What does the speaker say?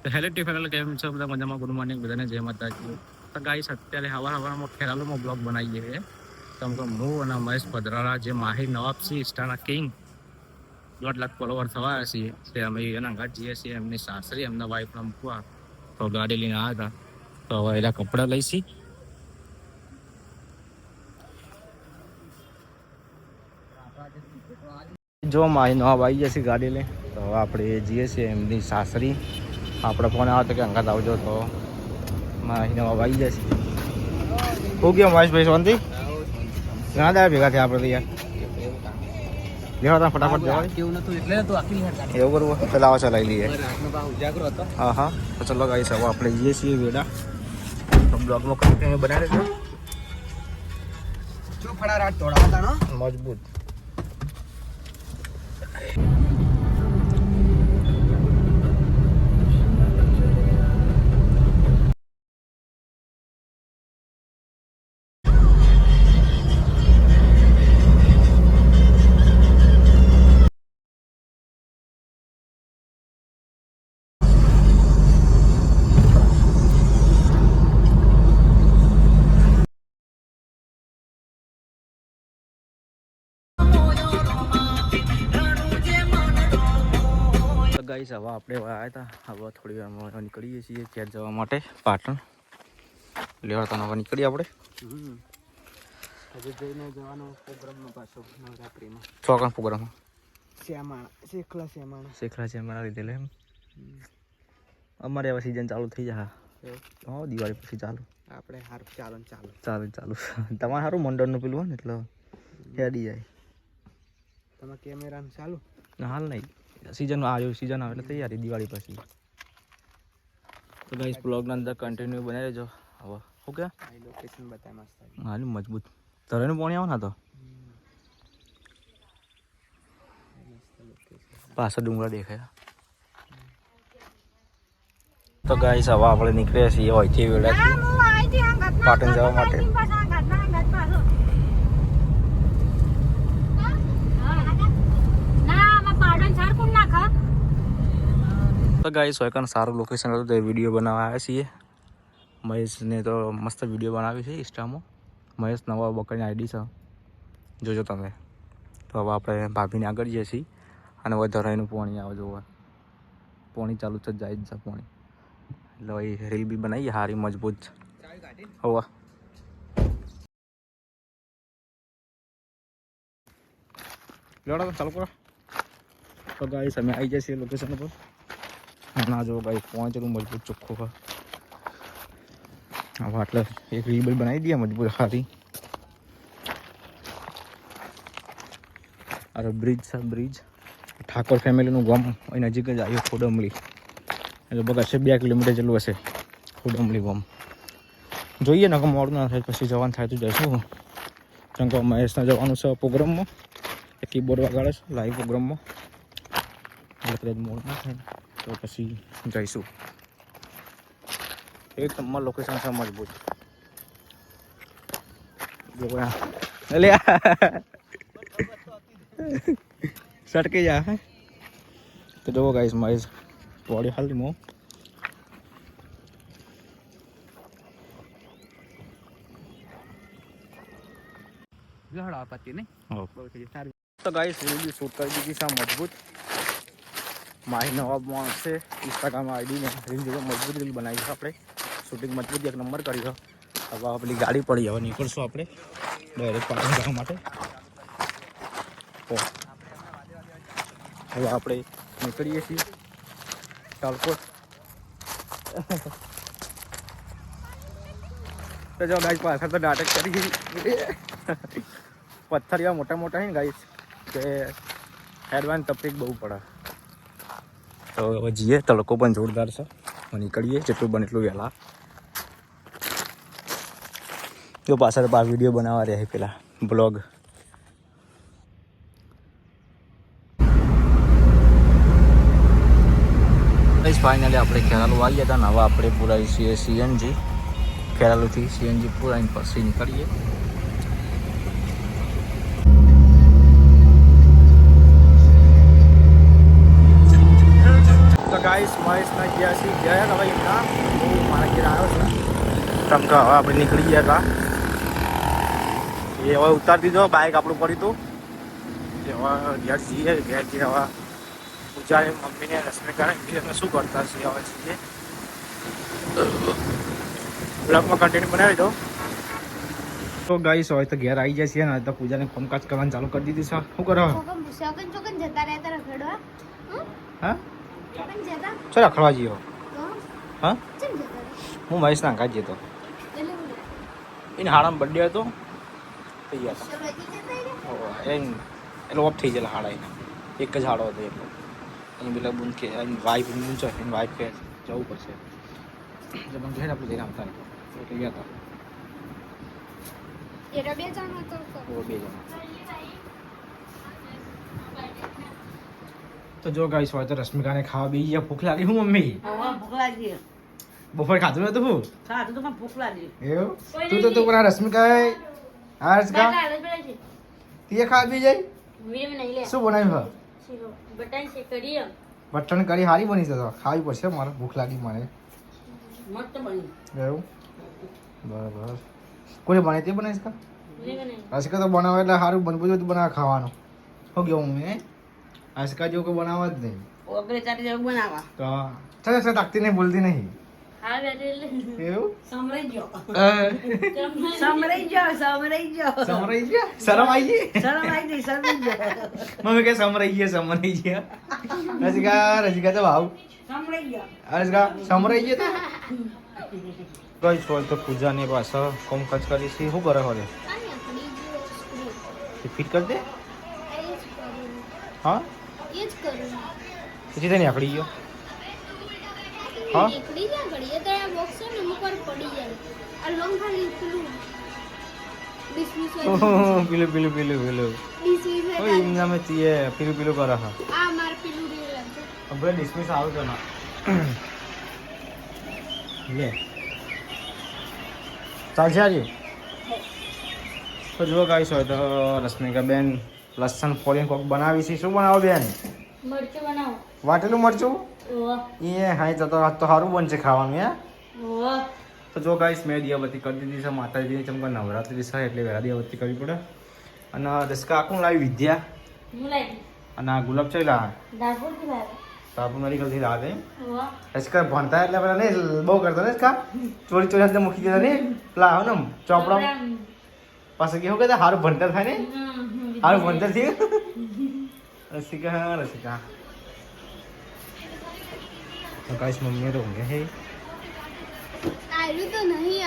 તો હેલો ટિફિનલ કેમ છો બધા મજામાં? ગુડ મોર્નિંગ બધાને, જય માતાજી. તો ગાઈસ અત્યારે હવારમાં ખેરાલુમાં બ્લોગ બનાવીએ છીએ. કેમ કે હું અને મહેશ પધરાળા જે માહિર નવાબ છે ઇન્સ્ટાના કિંગ 1.5 લાખ ફોલોવર થવા છીએ તે અમે એના ઘાટ જઈએ છીએ. એમની સાસરી એમના વાઈફના મૂકવા તો ગાડી લઈને આવ્યા હતા. તો હવે એના કપડાં લઈશી. જો માહિર નવાબ આવી જશે ગાડી લઈને, તો આપણે જઈએ છીએ એમની સાસરી. આપણે ફોન આવ્યો કે અંગાત આવજો, તો માહિર નવાબ આવી જશે. શું કેમ મહેશભાઈ, શાંતિ? ઘણા દાડા ભેગા થયા આપણે તો યાર. લેવા ફટાફટ જવા એવું નતું એટલે તો એવું કરવું. પેલા આવા ચલાવી લઈએ. હા હા, તો ચલો ગાઈસ હવે આપણે જઈએ છીએ વેડા. તો બ્લોગમાં કન્ટિન્યુ બનાવી દેજો. મજબૂત. ગાઈસ હવે આપણે આવ્યા હતા. હવે થોડી વારમાં નીકળીએ છીએ ઘેર જવા માટે પાટણ. લેવાતા હવે નીકળીએ આપણે. હજી જઈને જવાનો પ્રોગ્રામમાં પાછો નવરાત્રીમાં. ચોકન પ્રોગ્રામમાં શેખલા શ્યામાણા લીધેલા એમ. અમારે હવે સિઝન ચાલુ થઈ જાય. હા, દિવાળી પછી ચાલુ. આપણે સારું ચાલુ. તમારે સારું મંડળનું પેલું હોય ને એટલે હેડી જાય. તમારે કેમેરાનું ચાલુ? હાલ નહીં, સિઝન આવ્યો, સિઝન આવે એટલે તૈયારી દિવાળી પછી. તો ગાઈસ બ્લોગના અંદર કન્ટિન્યુ બનાવી રહેજો. હવે શું કે લોકેશન બતાય મસ્ત. હા, મજબૂત તરેનું પાણી આવે ને તો પાછળ ડુંગરા દેખાય. તો ગાઈસ હવે આપણે નીકળ્યા છીએ અહીંથી વેળાથી પાટણ જવા માટે. તો ગાઈસ હોય સારું લોકેશન હતું તો એ વિડીયો બનાવવા આવ્યા છીએ. મહેશને તો મસ્ત વિડીયો બનાવી છે ઇન્સ્ટામાં. મહેશ નવા બકરીની આઈડી છે, જોજો તમે. તો હવે આપણે ભાભીને આગળ જઈએ છીએ. અને વધારાનું પાણી આવે જોવા, પાણી ચાલુ જ જાય જ છે પાણી. એટલે ભાઈ રીલ બી બનાવીએ સારી મજબૂત. હોવા લેવડો ચાલુ કરો. તો ગાઈસ અમે આવી જઈએ છીએ લોકેશન પર. ના જો ભાઈ પહોંચેલું મજબૂત ચોખ્ખું હોય. હવે એટલે એક રીલ બી બનાવી દઈએ મજબૂત સારી. અરે બ્રિજ છે, બ્રિજ ઠાકોર ફેમિલીનું ગામ અહીં નજીક જ આવ્યું ખોડમલી. એટલે બગા છે 2 કિલોમીટર જેટલું હશે ખોડમલી ગામ. જોઈએ ને કે મોડું ના થાય પછી જવાનું થાય તો જઈશું. કેમ કે મહેશને જવાનું છે પ્રોગ્રામમાં, એ કીબોર્ડ વગાડે છે લાઈવ પ્રોગ્રામમાં. એટલે કદાચ મોડું ના થાય તો પછી જઈશું. એક નંબર લોકેશન છે મજબૂત. લે સટકી જા. તો જોવો ગાઈસ મહેશ બોડી હાલ મો. તો ગાઈસ રીલ શૂટ કરી દીધી છે મજબૂત. માહિર નવાબ છે ઇન્સ્ટાગ્રામ આઈડી ને રીલ જેવો મજબૂત રીલ બનાવી છે આપણે. શૂટિંગ મજબૂત એક નંબર કરી છે. હવે આપણી ગાડી પડી, હવે નીકળશું આપણે ડાયરેક્ટ પાટણ જવા માટે. હવે આપણે નીકળીએ છીએ ટાલકોટ. તો જો ગાઈસ પાછળ તો નાટક કરી પથ્થરિયા મોટા મોટા છે ગાઈસ કે હેડવાની તકલીફ બહુ પડે. તો હવે જઈએ, તડકો પણ જોરદાર છે. નીકળીએ જેટલું બને એટલું વહેલા. તો પાછળ વિડીયો બનાવવા રહ્યા પેલા બ્લોગ. ફાઇનલી આપણે ખેરાલુ આવી ગયા હતા ને હવે આપણે પૂરાવી છીએ સીએનજી. ખેરાલુથી સીએનજી પૂરાઈને પછી નીકળીએ. તો ગાઈસ મહેશના ગયા છીએ ગયા હતા ભાઈ એમના હું મારા ઘેર આવ્યો છું કેમ કે હવે આપણે નીકળી ગયા હતા એ હવે ઉતારી દીધો બાઇક આપણું પડ્યું હતું હવે ઘેર જઈએ ઘેર જઈએ હવે પૂજાની મમ્મીને રશ્મિકાને બીજાને શું કરતા છીએ હવે છીએ બ્લોગમાં કન્ટેન્ટ બનાવી દો તો ગાઈસ હવે તો ઘેર આવી જાય છે ને તો પૂજાને કામકાજ કરવાનું ચાલુ કરી દીધું છે શું કરો ચોકન જતા રહેતા રખડવા હા ચોકન જતા ચલ રખડવા જઈએ તો હા ચમ જતા હું મહેશ ના ઘાટ જતો એટલે એને હાડામાં બર્થડે હતો થઈ ગયા હતા શરૂઆતી જતા એટલે ઓફ થઈ ગયેલા હાડા એના એક જ હાડો હતો એટલો એની પેલા બુન કે એની વાઈફ બુન છે એની વાઈફ કે જવું પડશે એટલે મને ઘેર આપણે જઈને આવતા એટલે ગયા હતા એરા બે જણ હતો ઓ બે જણા તો જો ગાઈસ હોય તો રશ્મિકાને ખાવા બેસી ગયા ભૂખ લાગી હું મમ્મી ભૂખ લાગી બપોરે ખાધું નતું હું ખાધું તો પણ ભૂખ લાગી એવું તું પણ રશ્મિકા હા રશ્મિકા તે ખાવા બી જાય શું બનાવ્યું હા બટન કરી હારી બની છે તો ખાવી પડશે મારે ભૂખ લાગી મારે મસ્ત બની એવું બરાબર કોને બને તે બનાવીશ કા રશ્મિકા તો બનાવે એટલે સારું બનવું બધું બનાવે ખાવાનું હો ગયો હું રશ્મિકા જેવું કોઈ બનાવવા જ નહીં ઓગરે ચાટી જેવું બનાવવા તો ચાલ ચાલ તાકતી નહીં બોલતી નહીં એવું સમરાઈ ગયો અ, સમરાઈ ગયો સમરાઈ ગયો સમરાઈ ગયા શરમ આવી ગઈ શરમ આવી ગઈ સમરાઈ ગયો મમ્મી કે સમરાઈ ગયા રસિકા તો ભાવ સમરાઈ ગયો રસિકા સમરાઈ ગયા તો કઈ છો તો પૂજાની પાછળ કોમકાજ કરી છે શું કરે હવે ફિટ કરી દે હા એ જ કરું પછી તને આકડી ગયો હા? નીકળી જાય ઘડીએ તો આ બોક્સ છે ને અમુક વાર પડી જાય આ લોંગ ખાલી પેલું ડિસમિસ પેલું ડિસમિસ ઓય એમ નામે તીએ પેલું કરે હા આ માર પેલું રીલ છે આપણે ડિસ્મિસ આવું તો ના લે ચાલશે આજે તો જો ગાઈસ હોય તો રશ્મિકા બેન લસણ ફોલીને કોક બનાવી છે શું બનાવો બેન મરચું બનાવો વાટેલું મરચું ઓહ એ હા તો આજ તો સારું બનશે ખાવાનું હે ઓહ તો જો ગાઈસ મેં દિયાબત્તી કરી દીધી છે માતાજીની ચમકા નવરાત્રી છે એટલે વહેલા દિયાબત્તી કરવી પડે અને દસકા આખું લાવી વિદ્યા હું લાઈ અને આ ગુલાબ ચાલ્યા ડાકોર થી બહાર સાબુ મેડિકલથી લાવે ઓહ એસકા ભણતા એટલે પેલા નહીં બહુ કરતો ને એસકા ચોરી ચોરી હાથે મૂકી દેતા નહીં પેલા આવો ને ચોપડા પાછું કેવું કહેતા સારું ભણતર થાય ને સારું ભણતર થયું રસિકા તો ગાઈસ મમ્મી તો ઊંઘે હે આયરું તો નહીં